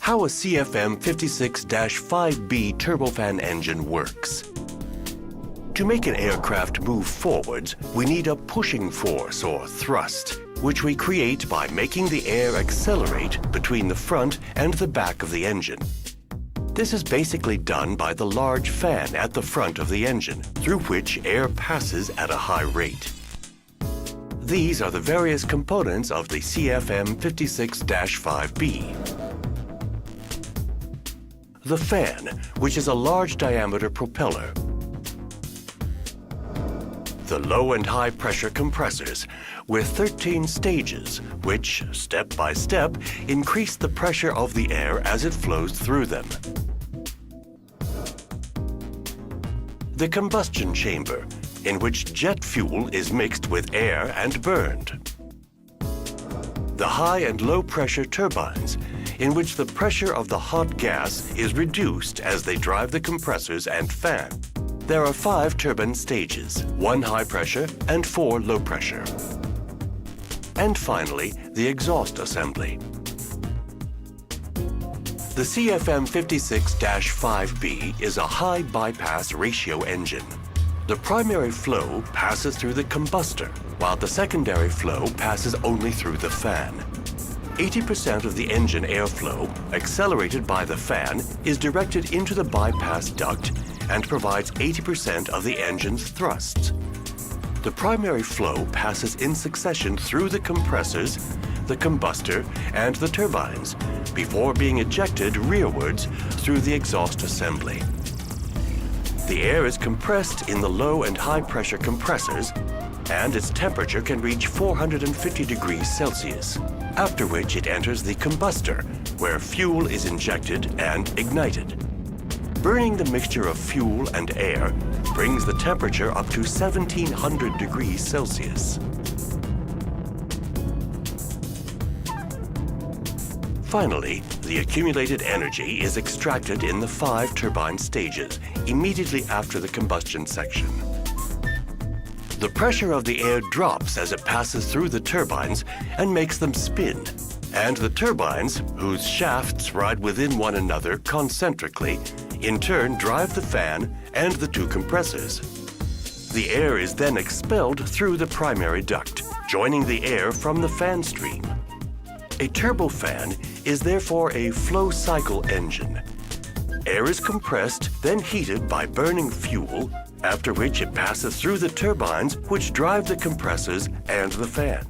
How a CFM56-5B turbofan engine works. To make an aircraft move forwards, we need a pushing force or thrust, which we create by making the air accelerate between the front and the back of the engine. This is basically done by the large fan at the front of the engine, through which air passes at a high rate. These are the various components of the CFM56-5B. The fan, which is a large diameter propeller. The low and high pressure compressors with 13 stages, which, step by step, increase the pressure of the air as it flows through them. The combustion chamber, in which jet fuel is mixed with air and burned. The high and low pressure turbines, in which the pressure of the hot gas is reduced as they drive the compressors and fan. There are 5 turbine stages, 1 high pressure and 4 low pressure. And finally, the exhaust assembly. The CFM56-5B is a high bypass ratio engine. The primary flow passes through the combustor, while the secondary flow passes only through the fan. 80% of the engine airflow, accelerated by the fan, is directed into the bypass duct and provides 80% of the engine's thrusts. The primary flow passes in succession through the compressors, the combustor, and the turbines, before being ejected rearwards through the exhaust assembly. The air is compressed in the low and high pressure compressors, and its temperature can reach 450 degrees Celsius, after which it enters the combustor, where fuel is injected and ignited. Burning the mixture of fuel and air brings the temperature up to 1700 degrees Celsius. Finally, the accumulated energy is extracted in the 5 turbine stages immediately after the combustion section. The pressure of the air drops as it passes through the turbines and makes them spin. And the turbines, whose shafts ride within one another concentrically, in turn drive the fan and the 2 compressors. The air is then expelled through the primary duct, joining the air from the fan stream. A turbofan is therefore a flow cycle engine. Air is compressed, then heated by burning fuel, after which it passes through the turbines which drive the compressors and the fan.